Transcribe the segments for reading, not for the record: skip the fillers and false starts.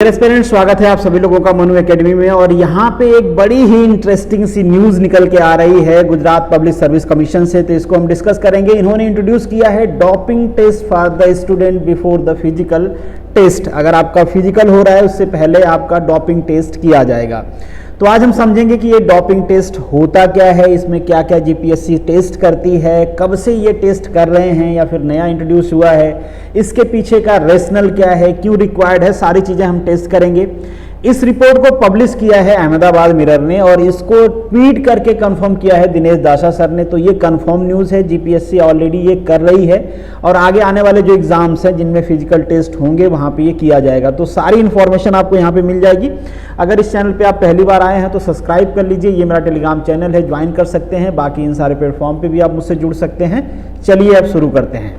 Aspirants, स्वागत है आप सभी लोगों का मनु एकेडमी में। और यहाँ पे एक बड़ी ही इंटरेस्टिंग सी न्यूज़ निकल के आ रही है गुजरात पब्लिक सर्विस कमीशन से, तो इसको हम डिस्कस करेंगे। इन्होंने इंट्रोड्यूस किया है doping test for the student before the physical test. अगर आपका फिजिकल हो रहा है उससे पहले आपका डोपिंग टेस्ट किया जाएगा। तो आज हम समझेंगे कि ये डोपिंग टेस्ट होता क्या है, इसमें क्या क्या जीपीएससी टेस्ट करती है, कब से ये टेस्ट कर रहे हैं या फिर नया इंट्रोड्यूस हुआ है, इसके पीछे का रेशनल क्या है, क्यों रिक्वायर्ड है, सारी चीज़ें हम टेस्ट करेंगे। इस रिपोर्ट को पब्लिश किया है अहमदाबाद मिरर ने और इसको ट्वीट करके कंफर्म किया है दिनेश दासा सर ने। तो ये कंफर्म न्यूज़ है, जीपीएससी ऑलरेडी ये कर रही है और आगे आने वाले जो एग्जाम्स हैं जिनमें फिजिकल टेस्ट होंगे वहाँ पे ये किया जाएगा। तो सारी इन्फॉर्मेशन आपको यहाँ पे मिल जाएगी। अगर इस चैनल पे आप पहली बार आए हैं तो सब्सक्राइब कर लीजिए, ये मेरा टेलीग्राम चैनल है, ज्वाइन कर सकते हैं। बाकी इन सारे प्लेटफॉर्म पर भी आप मुझसे जुड़ सकते हैं। चलिए अब शुरू करते हैं।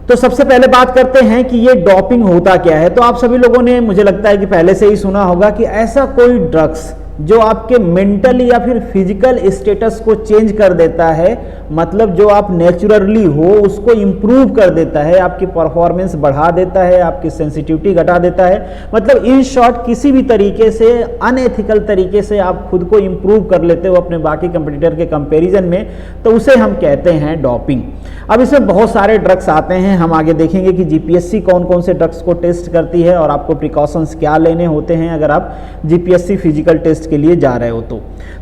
तो सबसे पहले बात करते हैं कि ये डोपिंग होता क्या है। तो आप सभी लोगों ने, मुझे लगता है कि पहले से ही सुना होगा कि ऐसा कोई ड्रग्स जो आपके मेंटली या फिर फिजिकल स्टेटस को चेंज कर देता है, मतलब जो आप नेचुरली हो उसको इम्प्रूव कर देता है, आपकी परफॉर्मेंस बढ़ा देता है, आपकी सेंसिटिविटी घटा देता है, मतलब इन शॉर्ट किसी भी तरीके से अनएथिकल तरीके से आप खुद को इम्प्रूव कर लेते हो अपने बाकी कंपटीटर के कंपैरिजन में, तो उसे हम कहते हैं डोपिंग। अब इसमें बहुत सारे ड्रग्स आते हैं, हम आगे देखेंगे कि जीपीएससी कौन कौन से ड्रग्स को टेस्ट करती है और आपको प्रिकॉशंस क्या लेने होते हैं अगर आप जीपीएससी फिजिकल टेस्ट के लिए जा रहे हो।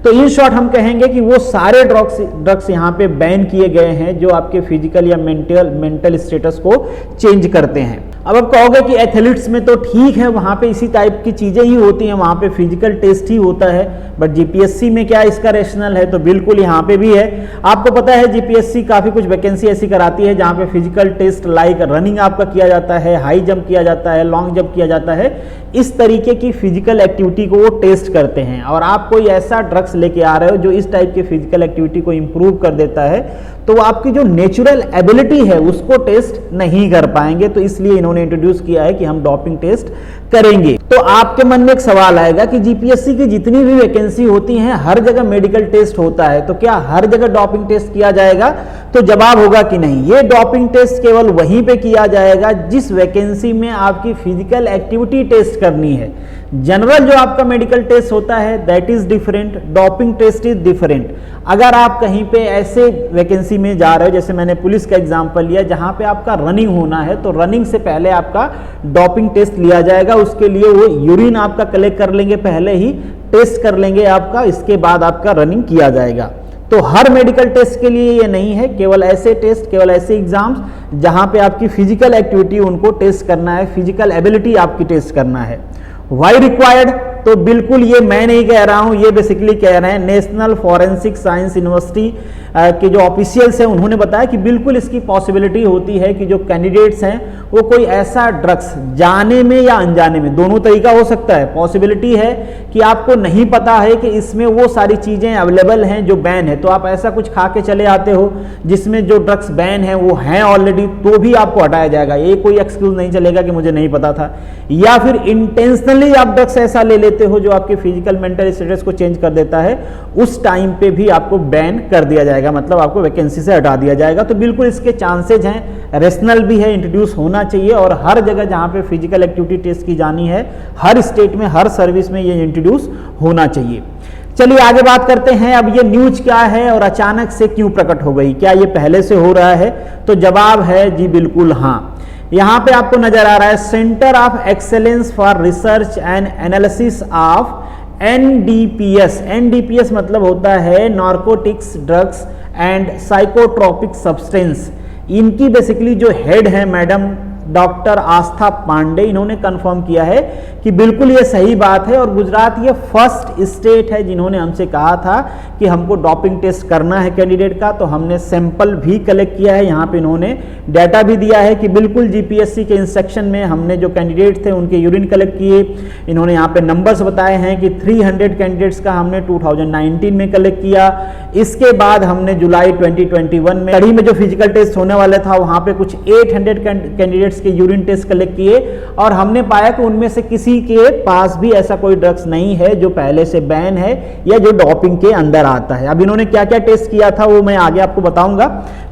तो इन शॉर्ट हम कहेंगे कि वो सारे ड्रग्स यहाँ पे बैन किए गए हैं जो आपके फिजिकल या मेंटल स्टेटस को चेंज करते हैं। अब आप कहोगे कि एथलीट्स में तो ठीक है, वहाँ पे इसी टाइप की चीज़ें ही होती हैं, वहाँ पे फिजिकल टेस्ट ही होता है, बट जीपीएससी में क्या इसका रेशनल है? तो बिल्कुल यहाँ पे भी है। आपको पता है जीपीएससी काफ़ी कुछ वैकेंसी ऐसी कराती है जहाँ पे फिजिकल टेस्ट लाइक रनिंग आपका किया जाता है, हाई जंप किया जाता है, लॉन्ग जंप किया जाता है, इस तरीके की फिजिकल एक्टिविटी को वो टेस्ट करते हैं। और आप कोई ऐसा ड्रग्स लेके आ रहे हो जो इस टाइप की फिजिकल एक्टिविटी को इंप्रूव कर देता है, तो आपकी जो नेचुरल एबिलिटी है उसको टेस्ट नहीं कर पाएंगे। तो इसलिए इन्होंने इंट्रोड्यूस किया है कि हम डोपिंग टेस्ट करेंगे। तो आपके मन में एक सवाल आएगा कि जीपीएससी की जितनी भी वैकेंसी होती हैं हर जगह मेडिकल टेस्ट होता है, तो क्या हर जगह डोपिंग टेस्ट किया जाएगा? तो जवाब होगा कि नहीं, ये डोपिंग टेस्ट केवल वहीं पे किया जाएगा जिस वैकेंसी में आपकी फिजिकल एक्टिविटी टेस्ट करनी है। जनरल जो आपका मेडिकल टेस्ट होता है that is different, doping test is different. अगर आप कहीं पे ऐसे वैकेंसी में जा रहे हो, जैसे मैंने पुलिस का एग्जांपल लिया, जहां पे आपका रनिंग होना है, तो रनिंग से पहले आपका डोपिंग टेस्ट लिया जाएगा। उसके लिए वो यूरिन आपका कलेक्ट कर लेंगे, पहले ही टेस्ट कर लेंगे आपका, इसके बाद आपका रनिंग किया जाएगा। तो हर मेडिकल टेस्ट के लिए ये नहीं है, केवल ऐसे टेस्ट, केवल ऐसे एग्जाम्स जहां पे आपकी फिजिकल एक्टिविटी उनको टेस्ट करना है, फिजिकल एबिलिटी आपकी टेस्ट करना है। Why required? तो बिल्कुल ये मैं नहीं कह रहा हूं, ये बेसिकली कह रहे हैं नेशनल फॉरेंसिक साइंस यूनिवर्सिटी के जो ऑफिशियल्स हैं उन्होंने बताया कि बिल्कुल इसकी पॉसिबिलिटी होती है कि जो कैंडिडेट्स हैं वो कोई ऐसा ड्रग्स जाने में या अनजाने में, दोनों तरीका हो सकता है, पॉसिबिलिटी है कि आपको नहीं पता है कि इसमें वो सारी चीज़ें अवेलेबल हैं जो बैन है, तो आप ऐसा कुछ खा के चले आते हो जिसमें जो ड्रग्स बैन है वो हैं ऑलरेडी, तो भी आपको हटाया जाएगा। ये कोई एक्सक्यूज नहीं चलेगा कि मुझे नहीं पता था। या फिर इंटेंशनली आप ड्रग्स ऐसा ले लेते हो जो आपके फिजिकल मेंटल स्टेटस को चेंज कर देता है, उस टाइम पे भी आपको बैन कर दिया जाएगा, मतलब आपको वैकेंसी से हटा दिया जाएगा। तो बिल्कुल इसके चांसेज हैं, रेशनल भी है, इंट्रोड्यूस होना चाहिए और हर जगह जहां पे फिजिकल एक्टिविटी टेस्ट की जानी है, हर स्टेट में, हर सर्विस में ये इंट्रोड्यूस होना चाहिए। चलिए आगे बात करते हैं। अब ये न्यूज क्या है और अचानक से क्यों प्रकट हो गई? क्या ये पहले से हो रहा है? तो जवाब है जी बिल्कुल हाँ। यहां पे आपको नजर आ रहा है centre of excellence for research and analysis of NDPS. NDPS मतलब होता है narcotics, drugs and psychotropic substance. इनकी बेसिकली जो हेड है मैडम डॉक्टर आस्था पांडे, इन्होंने कंफर्म किया है कि बिल्कुल ये सही बात है और गुजरात ये फर्स्ट स्टेट है जिन्होंने हमसे कहा था कि हमको डोपिंग टेस्ट करना है कैंडिडेट का। तो हमने सैंपल भी कलेक्ट किया है, यहाँ पे इन्होंने डाटा भी दिया है कि बिल्कुल जीपीएससी के इंस्ट्रक्शन में हमने जो कैंडिडेट थे उनके यूरिन कलेक्ट किए। इन्होंने यहाँ पे नंबर्स बताए हैं कि 300 कैंडिडेट्स का हमने 2019 में कलेक्ट किया। इसके बाद हमने जुलाई 2021 में कड़ी में जो फिजिकल टेस्ट होने वाला था वहाँ पे कुछ 800 कैंडिडेट कैंडिडेट्स के यूरिन टेस्ट कलेक्ट किए और हमने पाया कि उनमें से किसी के पास भी ऐसा कोई ड्रग्स नहीं है जो पहले से बैन है या जो डोपिंग के अंदर आता है। अब इन्होंने क्या क्या टेस्ट किया था वो मैं आगे आपको बताऊंगा।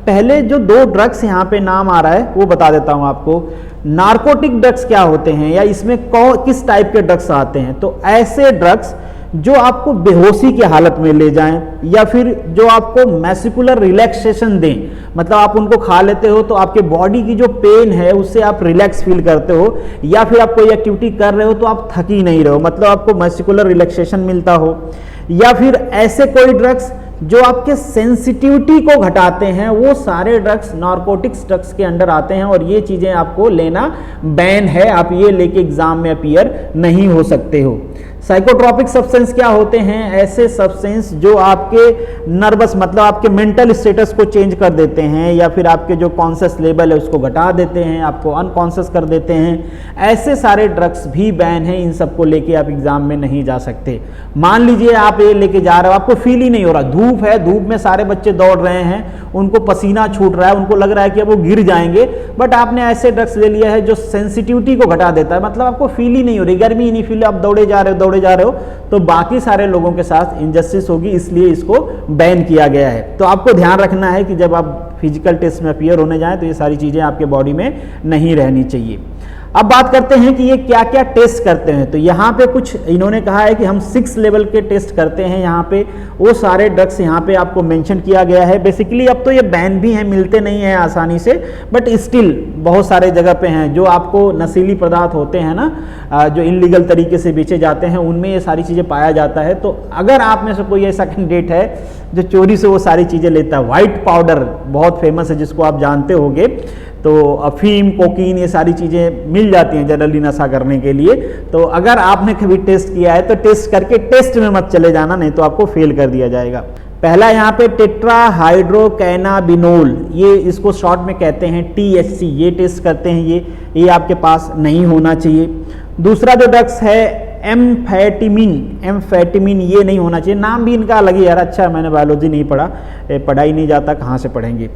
पहले जो 2 ड्रग्स यहाँ पे नाम आ रहा है वो बता देता हूं आपको। नार्कोटिक ड्रग्स क्या होते हैं या इसमें किस टाइप के ड्रग्स आते हैं, तो ऐसे ड्रग्स जो आपको बेहोशी की हालत में ले जाएं या फिर जो आपको मैस्कुलर रिलैक्सेशन दें, मतलब आप उनको खा लेते हो तो आपके बॉडी की जो पेन है उससे आप रिलैक्स फील करते हो, या फिर आप कोई एक्टिविटी कर रहे हो तो आप थक ही नहीं रहे हो, मतलब आपको मैस्कुलर रिलैक्सेशन मिलता हो, या फिर ऐसे कोई ड्रग्स जो आपके सेंसिटिविटी को घटाते हैं, वो सारे ड्रग्स नार्कोटिक्स ड्रग्स के अंडर आते हैं और ये चीजें आपको लेना बैन है। आप ये लेके एग्जाम में अपीयर नहीं हो सकते हो। साइकोट्रॉपिक सब्सटेंस क्या होते हैं? ऐसे सब्सटेंस जो आपके नर्वस मतलब आपके मेंटल स्टेटस को चेंज कर देते हैं या फिर आपके जो कॉन्शियस लेवल है उसको घटा देते हैं, आपको अनकॉन्शियस कर देते हैं। ऐसे सारे ड्रग्स भी बैन हैं, इन सबको लेके आप एग्जाम में नहीं जा सकते। मान लीजिए आप ये लेके जा रहे हो, आपको फील ही नहीं हो रहा, धूप है, धूप में सारे बच्चे दौड़ रहे हैं, उनको पसीना छूट रहा है, उनको लग रहा है कि अब वो गिर जाएंगे, बट आपने ऐसे ड्रग्स ले लिया है जो सेंसिटिविटी को घटा देता है, मतलब आपको फील ही नहीं हो रही, गर्मी ही नहीं फील, आप दौड़े जा रहे हो, तो बाकी सारे लोगों के साथ इनजस्टिस होगी, इसलिए इसको बैन किया गया है। तो आपको ध्यान रखना है कि जब आप फिजिकल टेस्ट में अपीयर होने जाएं तो ये सारी चीजें आपके बॉडी में नहीं रहनी चाहिए। अब बात करते हैं कि ये क्या क्या टेस्ट करते हैं। तो यहाँ पे कुछ इन्होंने कहा है कि हम 6 लेवल के टेस्ट करते हैं, यहाँ पे वो सारे ड्रग्स यहाँ पे आपको मेंशन किया गया है। बेसिकली अब तो ये बैन भी हैं, मिलते नहीं हैं आसानी से, बट स्टिल बहुत सारे जगह पे हैं। जो आपको नशीली पदार्थ होते हैं ना, जो इनलीगल तरीके से बेचे जाते हैं, उनमें ये सारी चीज़ें पाया जाता है। तो अगर आप में से कोई ऐसा कैंडिडेट है जो चोरी से वो सारी चीज़ें लेता है, व्हाइट पाउडर बहुत फेमस है जिसको आप जानते होंगे, तो अफीम, कोकीन, ये सारी चीज़ें मिल जाती हैं जनरली नशा करने के लिए। तो अगर आपने कभी टेस्ट किया है तो टेस्ट करके टेस्ट में मत चले जाना, नहीं तो आपको फेल कर दिया जाएगा। पहला यहाँ पे टेट्रा हाइड्रोकैनाबिनोल, ये इसको शॉर्ट में कहते हैं THC, ये टेस्ट करते हैं, ये आपके पास नहीं होना चाहिए। दूसरा जो ड्रग्स है एम्फेटामिन, ये नहीं होना चाहिए। नाम भी इनका अलग ही यार, अच्छा मैंने बायोलॉजी नहीं पढ़ा, पढ़ाई नहीं जाता, कहाँ से पढ़ेंगे।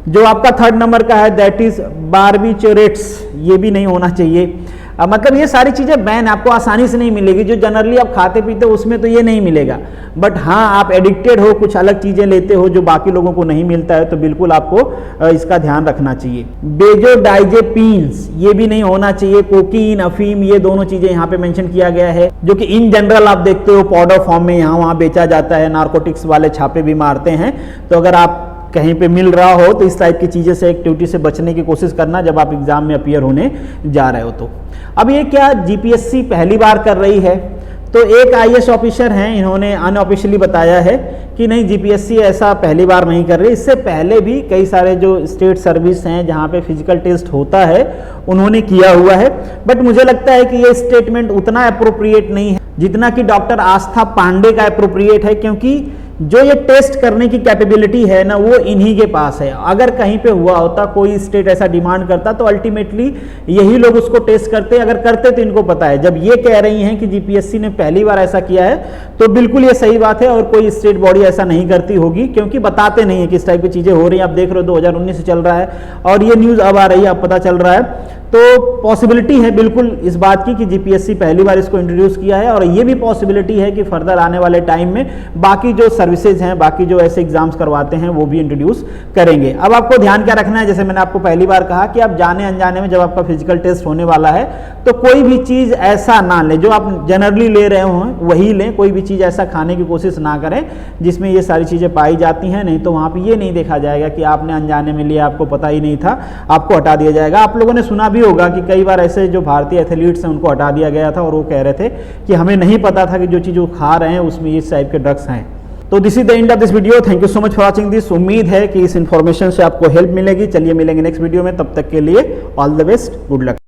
जो आपका 3rd नंबर का है दैट इज बार्बिचुरेट्स, ये भी नहीं होना चाहिए। मतलब ये सारी चीज़ें बैन आपको आसानी से नहीं मिलेगी। जो जनरली आप खाते पीते हो उसमें तो ये नहीं मिलेगा, बट हाँ आप एडिक्टेड हो, कुछ अलग चीज़ें लेते हो जो बाकी लोगों को नहीं मिलता है, तो बिल्कुल आपको इसका ध्यान रखना चाहिए। बेंजोडाइजेपिन्स, ये भी नहीं होना चाहिए। कोकीन, अफीम, ये दोनों चीज़ें यहाँ पे मेंशन किया गया है, जो कि इन जनरल आप देखते हो पाउडर फॉर्म में यहाँ वहाँ बेचा जाता है। नार्कोटिक्स वाले छापे भी मारते हैं, तो अगर आप कहीं पे मिल रहा हो तो इस टाइप की चीज़ें से, एक्टिविटी से बचने की कोशिश करना जब आप एग्जाम में अपीयर होने जा रहे हो। तो अब ये क्या GPSC पहली बार कर रही है, तो एक IAS ऑफिसर हैं, इन्होंने अनऑफिशियली बताया है कि नहीं GPSC ऐसा पहली बार नहीं कर रही, इससे पहले भी कई सारे जो स्टेट सर्विस हैं जहाँ पे फिजिकल टेस्ट होता है उन्होंने किया हुआ है। बट मुझे लगता है कि ये स्टेटमेंट उतना अप्रोप्रिएट नहीं है जितना कि डॉक्टर आस्था पांडे का अप्रोप्रिएट है, क्योंकि जो ये टेस्ट करने की कैपेबिलिटी है ना वो इन्हीं के पास है। अगर कहीं पे हुआ होता, कोई स्टेट ऐसा डिमांड करता, तो अल्टीमेटली यही लोग उसको टेस्ट करते, अगर करते तो इनको पता है। जब ये कह रही हैं कि GPSC ने पहली बार ऐसा किया है, तो बिल्कुल ये सही बात है, और कोई स्टेट बॉडी ऐसा नहीं करती होगी, क्योंकि बताते नहीं है किस टाइप की चीजें हो रही हैं। आप देख रहे हो 2019 से चल रहा है और ये न्यूज अब आ रही है, अब पता चल रहा है। तो पॉसिबिलिटी है बिल्कुल इस बात की कि GPSC पहली बार इसको इंट्रोड्यूस किया है, और ये भी पॉसिबिलिटी है कि फर्दर आने वाले टाइम में बाकी जो सर्विसेज हैं, बाकी जो ऐसे एग्जाम्स करवाते हैं, वो भी इंट्रोड्यूस करेंगे। अब आपको ध्यान क्या रखना है, जैसे मैंने आपको पहली बार कहा कि आप जाने अनजाने में जब आपका फिजिकल टेस्ट होने वाला है तो कोई भी चीज ऐसा ना लें, जो आप जनरली ले रहे हो वही लें। कोई भी चीज ऐसा खाने की कोशिश ना करें जिसमें ये सारी चीजें पाई जाती हैं, नहीं तो वहां पर ये नहीं देखा जाएगा कि आपने अनजाने में लिया, आपको पता ही नहीं था, आपको हटा दिया जाएगा। आप लोगों ने सुना भी होगा कि कई बार ऐसे जो भारतीय एथलीट्स हैं उनको हटा दिया गया था, और वो कह रहे थे कि हमें नहीं पता था कि जो चीज़ वो खा रहे हैं उसमें इस टाइप के ड्रग्स हैं। तो this is the end of this video. Thank you so much for watching this. उम्मीद है कि इस इन्फॉर्मेशन से आपको हेल्प मिलेगी। चलिए मिलेंगे नेक्स्ट वीडियो में, तब तक के लिए all the best, good luck.